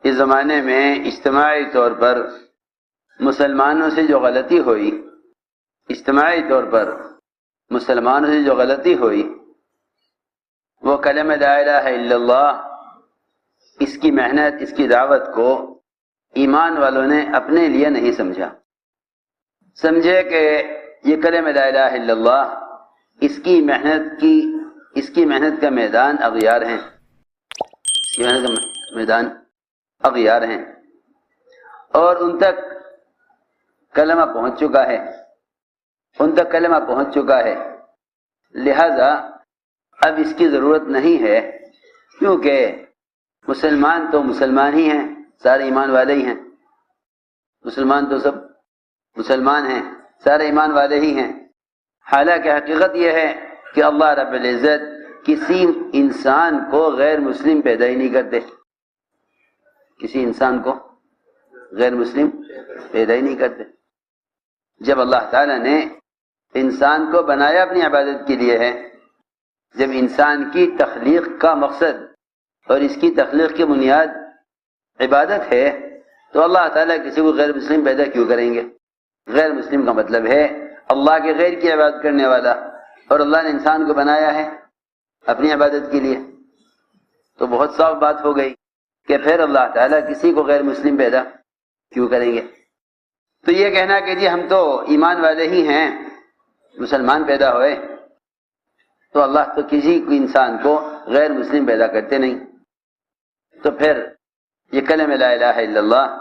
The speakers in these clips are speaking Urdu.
اس زمانے میں اجتماعی طور پر مسلمانوں سے جو غلطی ہوئی، اجتماعی طور پر مسلمانوں سے جو غلطی ہوئی، وہ کلمہ لا الہ الا اللہ، اس کی محنت، اس کی دعوت کو ایمان والوں نے اپنے لیے نہیں سمجھا۔ سمجھے کہ یہ کلمہ لا الہ الا اللہ، اس کی محنت کا میدان اغیار ہیں، اس کی محنت کا میدان اغیار ہیں، اور ان تک کلمہ پہنچ چکا ہے، ان تک کلمہ پہنچ چکا ہے، لہذا اب اس کی ضرورت نہیں ہے، کیونکہ مسلمان تو مسلمان ہی ہیں، سارے ایمان والے ہی ہیں، مسلمان تو سب مسلمان ہیں، سارے ایمان والے ہی ہیں۔ حالانکہ حقیقت یہ ہے کہ اللہ رب العزت کسی انسان کو غیر مسلم پیدا ہی نہیں کرتے، کسی انسان کو غیر مسلم پیدا ہی نہیں کرتے۔ جب اللہ تعالیٰ نے انسان کو بنایا اپنی عبادت کے لیے ہے، جب انسان کی تخلیق کا مقصد اور اس کی تخلیق کی بنیاد عبادت ہے، تو اللہ تعالیٰ کسی کو غیر مسلم پیدا کیوں کریں گے؟ غیر مسلم کا مطلب ہے اللہ کے غیر کی عبادت کرنے والا، اور اللہ نے انسان کو بنایا ہے اپنی عبادت کے لیے، تو بہت صاف بات ہو گئی کہ پھر اللہ تعالیٰ کسی کو غیر مسلم پیدا کیوں کریں گے؟ تو یہ کہنا کہ جی ہم تو ایمان والے ہی ہیں، مسلمان پیدا ہوئے، تو اللہ تو کسی کو انسان کو غیر مسلم پیدا کرتے نہیں۔ تو پھر یہ کلمہ لا الہ الا اللہ،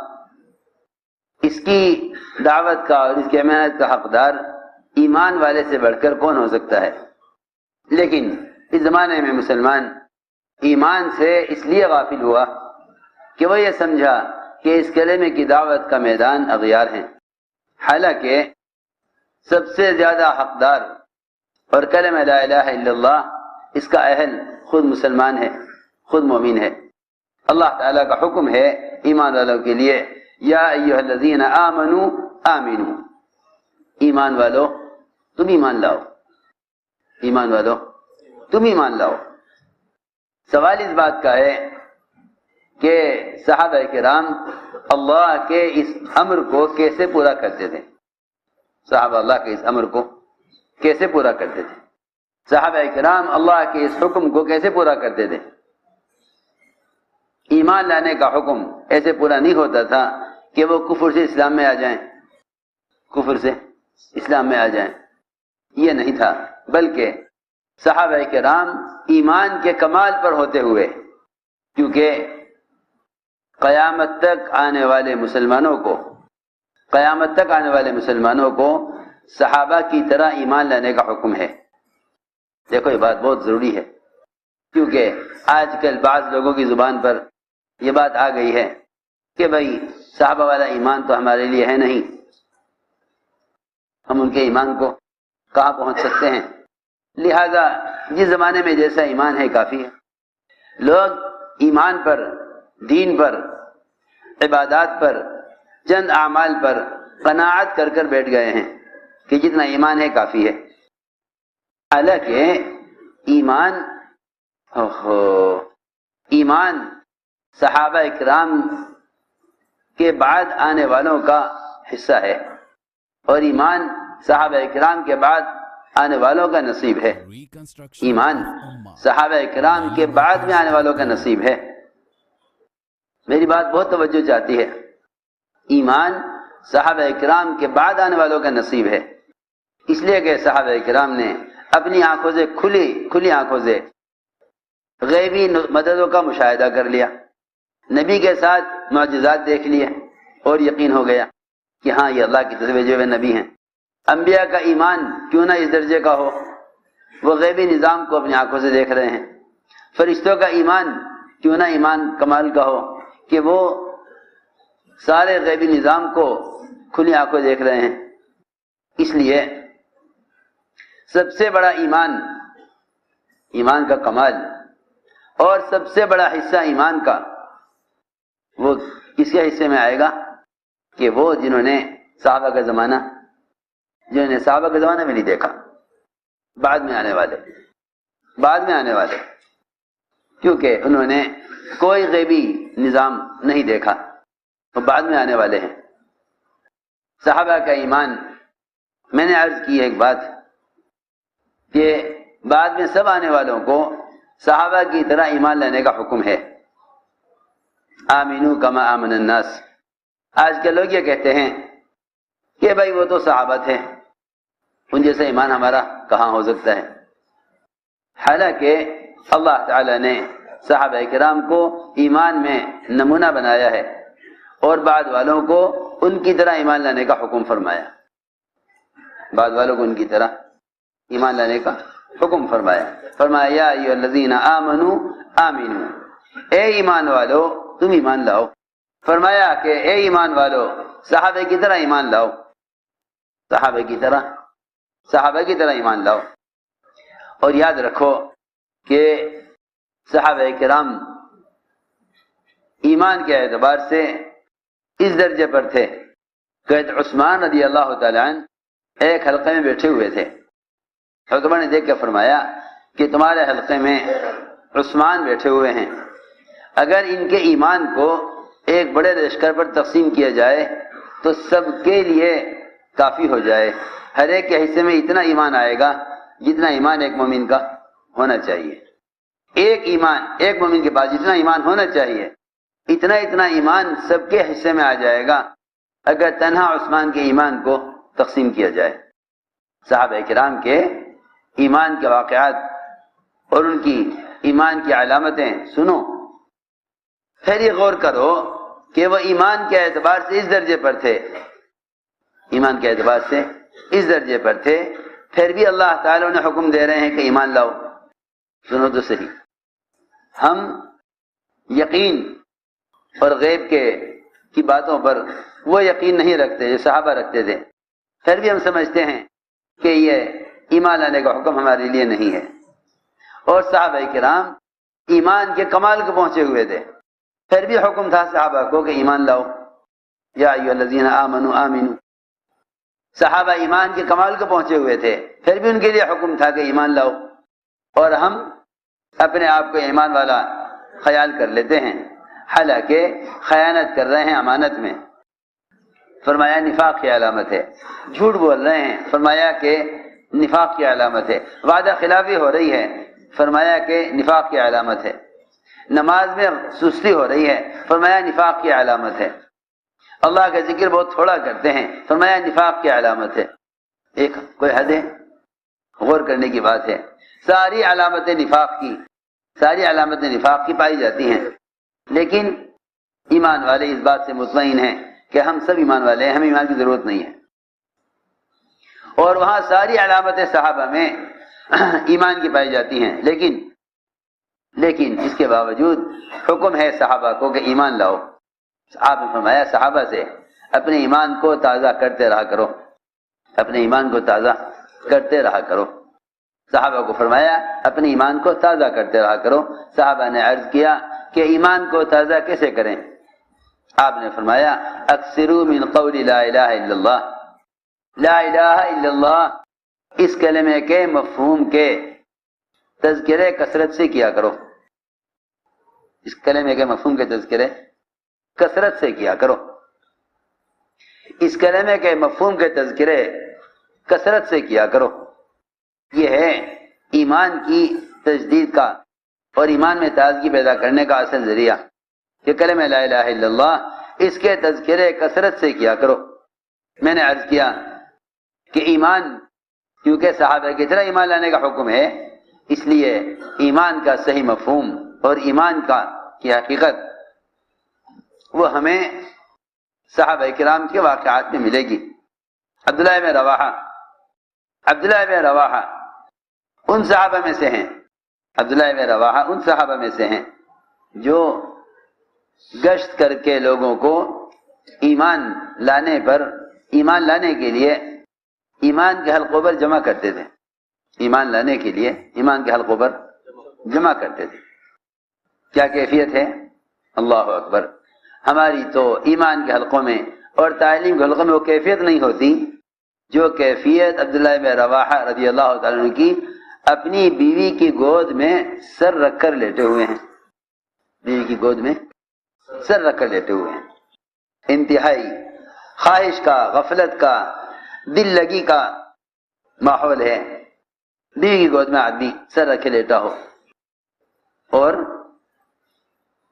اس کی دعوت کا اور اس کی محنت کا حقدار ایمان والے سے بڑھ کر کون ہو سکتا ہے؟ لیکن اس زمانے میں مسلمان ایمان سے اس لیے غافل ہوا کہ وہ یہ سمجھا کہ اس کلمے کی دعوت کا میدان اغیار ہیں، حالانکہ سب سے زیادہ حقدار اور کلمہ لا الہ الا اللہ اس کا اہل خود مسلمان ہے، خود مومن ہے۔ اللہ تعالیٰ کا حکم ہے ایمان والوں کے لیے، یا ایھا الذین آمنوا آمنوا، ایمان والو تم ایمان لاؤ، ایمان والو تم ایمان لاؤ۔ سوال اس بات کا ہے کہ صحابہ کرام اللہ کے اس امر کو کیسے پورا کرتے تھے؟ صحابہ اللہ کے اس امر کو کیسے پورا کرتے تھے؟ صحابہ کرام اللہ کے اس حکم کو کیسے پورا کرتے تھے؟ ایمان لانے کا حکم ایسے پورا نہیں ہوتا تھا کہ وہ کفر سے اسلام میں آ جائیں، کفر سے اسلام میں آ جائیں، یہ نہیں تھا، بلکہ صحابہ کرام ایمان کے کمال پر ہوتے ہوئے، کیونکہ قیامت تک آنے والے مسلمانوں کو صحابہ کی طرح ایمان لانے کا حکم ہے۔ دیکھو یہ بات بہت ضروری ہے، کیونکہ آج کل بعض لوگوں کی زبان پر یہ بات آ گئی ہے کہ بھائی صحابہ والا ایمان تو ہمارے لیے ہے نہیں، ہم ان کے ایمان کو کہاں پہنچ سکتے ہیں، لہذا جس زمانے میں جیسا ایمان ہے کافی ہے۔ لوگ ایمان پر، دین پر، عبادات پر، چند اعمال پر قناعت کر کر بیٹھ گئے ہیں کہ جتنا ایمان ہے کافی ہے، حالانکہ ایمان صحابہ اکرام کے بعد آنے والوں کا حصہ ہے، اور ایمان صحابہ اکرام کے بعد آنے والوں کا نصیب ہے، ایمان صحابہ اکرام کے بعد میں آنے والوں کا نصیب ہے۔ میری بات بہت توجہ چاہتی ہے، ایمان صحابہ اکرام کے بعد آنے والوں کا نصیب ہے، اس لیے کہ صحابہ اکرام نے اپنی آنکھوں سے کھلی آنکھوں سے غیبی مددوں کا مشاہدہ کر لیا، نبی کے ساتھ معجزات دیکھ لیے، اور یقین ہو گیا کہ ہاں یہ اللہ کی طرف بھیجے ہوئے نبی ہیں۔ انبیاء کا ایمان کیوں نہ اس درجے کا ہو، وہ غیبی نظام کو اپنی آنکھوں سے دیکھ رہے ہیں۔ فرشتوں کا ایمان کیوں نہ ایمان کمال کا ہو کہ وہ سارے غیبی نظام کو کھلی آنکھوں دیکھ رہے ہیں۔ اس لیے سب سے بڑا ایمان کا کمال اور سب سے بڑا حصہ ایمان کا وہ کس کے حصے میں آئے گا کہ وہ جنہوں نے صحابہ کا زمانہ میں نہیں دیکھا، بعد میں آنے والے۔ کیونکہ انہوں نے کوئی غیبی نظام نہیں دیکھا، وہ بعد میں آنے والے ہیں۔ صحابہ کا ایمان، میں نے عرض کی ایک بات کہ بعد میں سب آنے والوں کو صحابہ کی طرح ایمان لانے کا حکم ہے۔ آمینو کما آمن الناس۔ آج کے لوگ یہ کہتے ہیں کہ بھائی وہ تو صحابہ تھے، ان جیسا ایمان ہمارا کہاں ہو سکتا ہے۔ حالانکہ اللہ تعالی نے صحابہ کرام کو ایمان میں نمونہ بنایا ہے اور بعد والوں کو ان کی طرح ایمان لانے کا حکم فرمایا، بعد والوں کو ان کی طرح ایمان لانے کا حکم فرمایا۔ فرمایا یا ایھا الذین آمنوا آمنو، اے ایمان والو تم ایمان لاؤ۔ فرمایا کہ اے ایمان والو صحابہ کی طرح ایمان لاؤ، صحابہ کی طرح ایمان لاؤ۔ اور یاد رکھو کہ صحابہ کرام ایمان کے اعتبار سے اس درجے پر تھے کہ عثمان رضی اللہ تعالی عنہ ایک حلقے میں بیٹھے ہوئے تھے۔ حضرت نے دیکھ کے فرمایا کہ تمہارے حلقے میں عثمان بیٹھے ہوئے ہیں، اگر ان کے ایمان کو ایک بڑے لشکر پر تقسیم کیا جائے تو سب کے لیے کافی ہو جائے، ہر ایک کے حصے میں اتنا ایمان آئے گا جتنا ایمان ایک مومن کا ہونا چاہیے۔ ایک مومن کے پاس جتنا ایمان ہونا چاہیے اتنا ایمان سب کے حصے میں آ جائے گا اگر تنہا عثمان کے ایمان کو تقسیم کیا جائے۔ صحابہ کرام کے ایمان کے واقعات اور ان کی ایمان کی علامتیں سنو، پھر یہ غور کرو کہ وہ ایمان کے اعتبار سے اس درجے پر تھے، ایمان کے اعتبار سے اس درجے پر تھے، پھر بھی اللہ تعالیٰ نے حکم دے رہے ہیں کہ ایمان لاؤ۔ سنو تو صحیح، ہم یقین اور غیب کی باتوں پر وہ یقین نہیں رکھتے جو صحابہ رکھتے تھے، پھر بھی ہم سمجھتے ہیں کہ یہ ایمان لانے کا حکم ہمارے لیے نہیں ہے۔ اور صحابہ کرام ایمان کے کمال کو پہنچے ہوئے تھے، پھر بھی حکم تھا صحابہ کو کہ ایمان لاؤ، یا ایھا الذین آمنوا آمنو۔ صحابہ ایمان کے کمال کو پہنچے ہوئے تھے، پھر بھی ان کے لیے حکم تھا کہ ایمان لاؤ، اور ہم اپنے آپ کو ایمان والا خیال کر لیتے ہیں، حالانکہ خیانت کر رہے ہیں امانت میں، فرمایا نفاق کی علامت ہے۔ جھوٹ بول رہے ہیں، فرمایا کہ نفاق کی علامت ہے۔ وعدہ خلافی ہو رہی ہے، فرمایا کہ نفاق کی علامت ہے۔ نماز میں سستی ہو رہی ہے، فرمایا نفاق کی علامت ہے۔ اللہ کا ذکر بہت تھوڑا کرتے ہیں، فرمایا نفاق کی علامت ہے۔ ایک کوئی حد ہے؟ غور کرنے کی بات ہے۔ ساری علامتیں نفاق کی پائی جاتی ہیں، لیکن ایمان والے اس بات سے مطمئن ہیں کہ ہم سب ایمان والے ہیں، ہمیں ایمان کی ضرورت نہیں ہے۔ اور وہاں ساری علامتیں صحابہ میں ایمان کی پائی جاتی ہیں، لیکن اس کے باوجود حکم ہے صحابہ کو کہ ایمان لاؤ۔ آپ نے فرمایا صحابہ سے اپنے ایمان کو تازہ کرتے رہا کرو، اپنے ایمان کو تازہ کرتے رہا کرو۔ صحابہ کو فرمایا اپنے ایمان کو تازہ کرتے رہا کرو۔ صحابہ نے عرض کیا کہ ایمان کو تازہ کیسے کریں؟ آپ نے فرمایا اکثروا من قول لا الہ الا اللہ، لا الہ الا اللہ اس کلمے کے مفہوم کے تذکرے کثرت سے کیا کرو، اس کلمے کے مفہوم کے تذکرے کثرت سے کیا کرو، اس کلمے کے مفہوم کے تذکرے کثرت سے کیا کرو۔ یہ ہے ایمان کی تجدید کا اور ایمان میں تازگی پیدا کرنے کا اصل ذریعہ کہ کلمہ لا الہ الا اللہ اس کے تذکرے کثرت سے کیا کرو۔ میں نے عرض کیا کہ ایمان کیونکہ صحابہ کی طرح ایمان لانے کا حکم ہے، اس لیے ایمان کا صحیح مفہوم اور ایمان کی حقیقت وہ ہمیں صحابہ کرام کے واقعات میں ملے گی۔ عبداللہ بن رواحہ ان صحابہ میں سے ہیں، عبداللہ بن رواحہ ان صحابہ میں سے ہیں جو گشت کر کے لوگوں کو ایمان لانے کے لیے ایمان کے حلقوں پر جمع کرتے تھے، ایمان لانے کے لیے ایمان کے حلقوں پر جمع کرتے تھے۔ کیا کیفیت ہے؟ اللہ اکبر! ہماری تو ایمان کے حلقوں میں اور تعلیم کے حلقوں میں وہ کیفیت نہیں ہوتی جو کیفیت عبداللہ بن رواحہ رضی اللہ تعالیٰ عنہ کی اپنی بیوی کی گود میں سر رکھ کر لیٹے ہوئے ہیں۔ بیوی کی گود میں سر رکھ کر لیٹے ہوئے ہیں. انتہائی خواہش کا، غفلت کا، دل لگی کا ماحول ہے. بیوی کی گود میں آدمی سر رکھے لیٹا ہو اور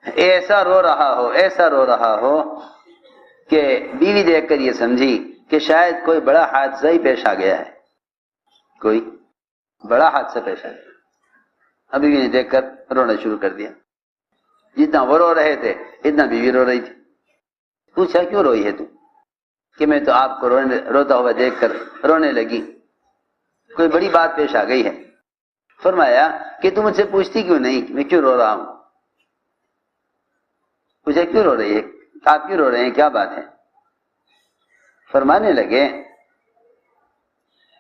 ایسا رو رہا ہو کہ بیوی دیکھ کر یہ سمجھی کہ شاید کوئی بڑا حادثہ ہی پیش آ گیا ہے. کوئی بڑا حادثہ پیش آ گیا. ابھی بیوی نے دیکھ کر رونا شروع کر دیا. جتنا وہ رو رہے تھے اتنا بیوی رو رہی تھی. پوچھا کیوں روئی ہے تو؟ کہ میں تو آپ کو روتا ہوا دیکھ کر رونے لگی. کوئی بڑی بات پیش آ گئی ہے. فرمایا کہ تم مجھ سے پوچھتی کیوں نہیں کہ میں کیوں رو رہا ہوں؟ پوچھا کیوں رو رہی ہے، آپ کیوں رو رہے ہیں، کیا بات ہے؟ فرمانے لگے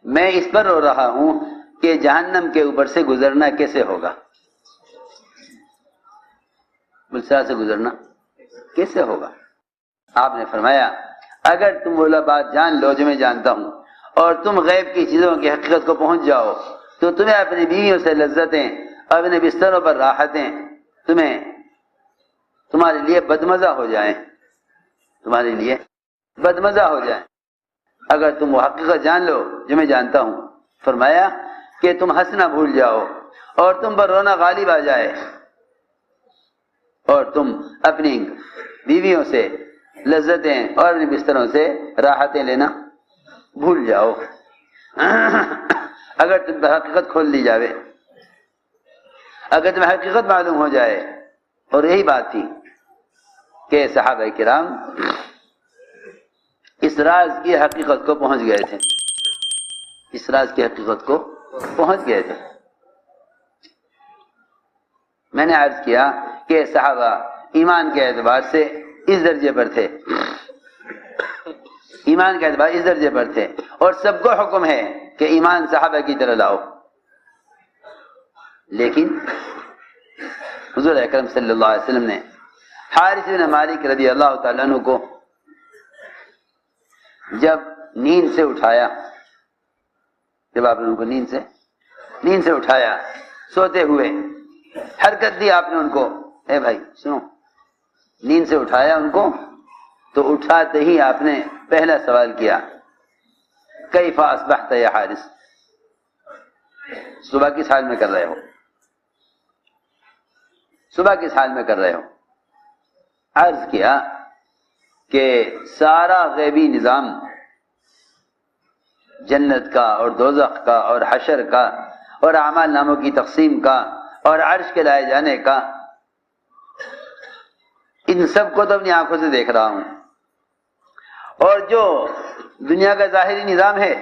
میں اس پر رو رہا ہوں کہ جہنم کے اوپر سے گزرنا کیسے ہوگا. بلسا سے گزرنا کیسے ہوگا؟ آپ نے فرمایا اگر تم وہ بات جان لو جو میں جانتا ہوں اور تم غیب کی چیزوں کی حقیقت کو پہنچ جاؤ تو تمہیں اپنی بیویوں سے لذتیں، اپنے بستروں پر راحتیں تمہارے لیے بدمزہ ہو جائیں. تمہارے لیے بدمزہ ہو جائیں اگر تم وہ حقیقت جان لو جو میں جانتا ہوں. فرمایا کہ تم ہنسنا بھول جاؤ اور تم پر رونا غالب آ جائے اور تم اپنی بیویوں سے لذتیں اور اپنے بستروں سے راحتیں لینا بھول جاؤ. اگر تم پر حقیقت کھول دی جاوے، اگر تمہیں حقیقت معلوم ہو جائے. اور یہی بات تھی کہ صحابہ کرام اس راز کی حقیقت کو پہنچ گئے تھے. اس راز کی حقیقت کو پہنچ گئے تھے. میں نے عرض کیا کہ صحابہ ایمان کے اعتبار سے اس درجے پر تھے، ایمان کے اعتبار اس درجے پر تھے اور سب کو حکم ہے کہ ایمان صحابہ کی طرح لاؤ. لیکن حضور اکرم صلی اللہ علیہ وسلم نے حارث بن مالک رضی اللہ تعالیٰ عنہ کو جب نیند سے اٹھایا، جب آپ نے ان کو نیند سے اٹھایا سوتے ہوئے، حرکت دی آپ نے ان کو، اے بھائی سنو، نیند سے اٹھایا ان کو تو اٹھاتے ہی آپ نے پہلا سوال کیا کیف اصبحت یا حارث، صبح کس حال میں کر رہے ہو، صبح کس حال میں کر رہے ہو؟ عرض کیا کہ سارا غیبی نظام جنت کا اور دوزخ کا اور حشر کا اور اعمال ناموں کی تقسیم کا اور عرش کے لائے جانے کا، ان سب کو تو اپنی آنکھوں سے دیکھ رہا ہوں. اور جو دنیا کا ظاہری نظام ہے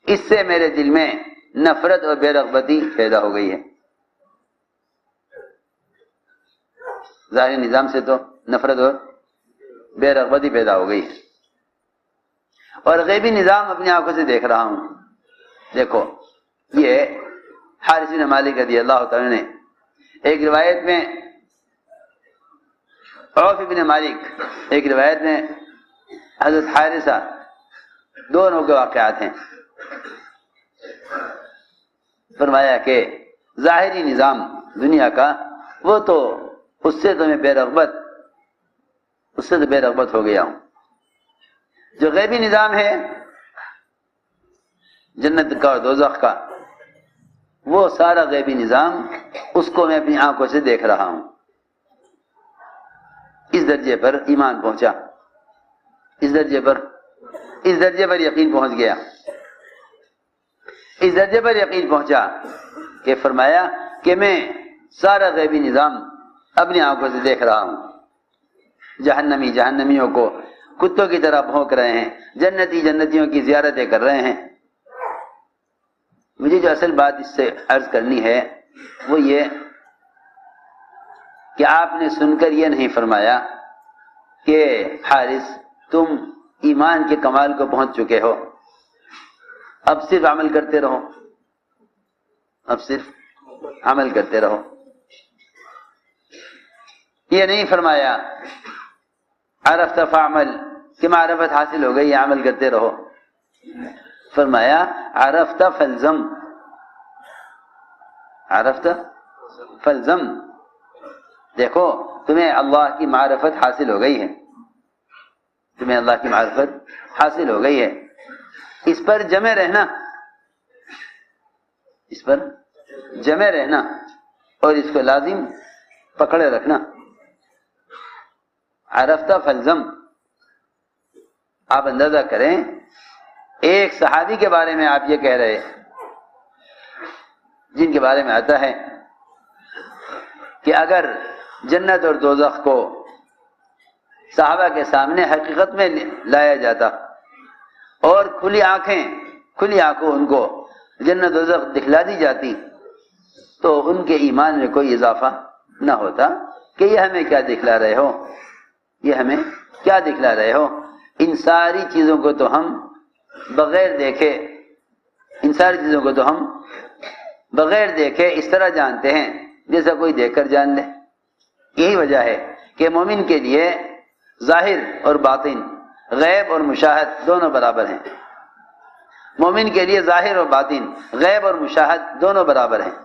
اس سے میرے دل میں نفرت اور بے رغبتی پیدا ہو گئی ہے. ظاہری نظام سے تو نفرت اور بے رغبتی پیدا ہو گئی اور غیبی نظام اپنی آنکھوں سے دیکھ رہا ہوں. دیکھو یہ حارث بن مالک رضی اللہ تعالی نے ایک روایت میں عوف بن مالک، ایک روایت میں حضرت حارثہ، دونوں کے واقعات ہیں. فرمایا کہ ظاہری نظام دنیا کا وہ تو اس سے تو میں بے رغبت ہو گیا ہوں. جو غیبی نظام ہے جنت کا اور دوزخ کا، وہ سارا غیبی نظام اس کو میں اپنی آنکھوں سے دیکھ رہا ہوں. اس درجے پر ایمان پہنچا، اس درجے پر یقین پہنچ گیا، اس درجے پر یقین پہنچا کہ فرمایا کہ میں سارا غیبی نظام اپنی آنکھوں سے دیکھ رہا ہوں. جہنمیوں کو کتوں کی طرح بھونک رہے ہیں، جنتیوں کی زیارتیں کر رہے ہیں. مجھے جو اصل بات اس سے عرض کرنی ہے وہ یہ کہ آپ نے سن کر یہ نہیں فرمایا کہ حارث تم ایمان کے کمال کو پہنچ چکے ہو، اب صرف عمل کرتے رہو. یہ نہیں فرمایا عرفت فعمل کہ معرفت حاصل ہو گئی عمل کرتے رہو. فرمایا عرفت فالزم، دیکھو تمہیں اللہ کی معرفت حاصل ہو گئی ہے، تمہیں اللہ کی معرفت حاصل ہو گئی ہے، اس پر جمے رہنا، اس پر جمے رہنا اور اس کو لازم پکڑے رکھنا۔ عرفتہ فلزم، آپ اندازہ کریں ایک صحابی کے بارے میں آپ یہ کہہ رہے جن کے بارے میں آتا ہے کہ اگر جنت اور دوزخ کو صحابہ کے سامنے حقیقت میں لایا جاتا اور کھلی آنکھوں ان کو جنت و دوزخ دکھلا دی جاتی تو ان کے ایمان میں کوئی اضافہ نہ ہوتا کہ یہ ہمیں کیا دکھلا رہے ہو، یہ ہمیں کیا دکھلا رہے ہو، ان ساری چیزوں کو تو ہم بغیر دیکھے، ان ساری چیزوں کو تو ہم بغیر دیکھے اس طرح جانتے ہیں جیسا کوئی دیکھ کر جان لے۔ یہی وجہ ہے کہ مومن کے لیے ظاہر اور باطن، غیب اور مشاہد دونوں برابر ہیں۔ مومن کے لیے ظاہر اور باطن، غیب اور مشاہد دونوں برابر ہیں۔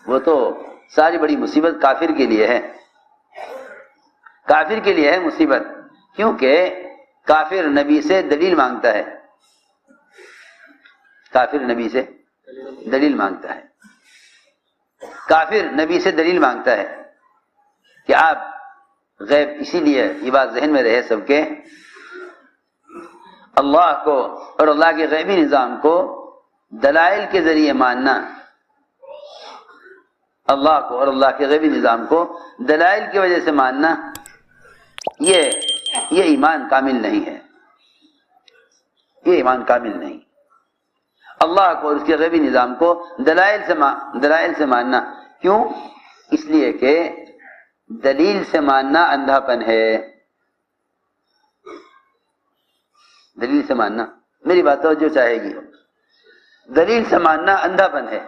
وہ تو ساری بڑی مصیبت کافر کے لیے ہے، کافر کے لیے ہے مصیبت، کیونکہ کافر نبی سے دلیل مانگتا ہے، کافر نبی سے دلیل مانگتا ہے، کافر نبی سے دلیل مانگتا ہے کہ آپ غیب، اسی لیے یہ بات ذہن میں رہے سب کے، اللہ کو اور اللہ کے غیبی نظام کو دلائل کے ذریعے ماننا، اللہ کو اور اللہ کے غیبی نظام کو دلائل کی وجہ سے ماننا، یہ ایمان کامل نہیں ہے، یہ ایمان کامل نہیں۔ اللہ کو اور اس کے غیبی نظام کو دلائل سے ماننا، کیوں؟ اس لیے کہ دلیل سے ماننا اندھا پن ہے، دلیل سے ماننا، میری بات توجہ چاہے گی، دلیل سے ماننا اندھا پن ہے۔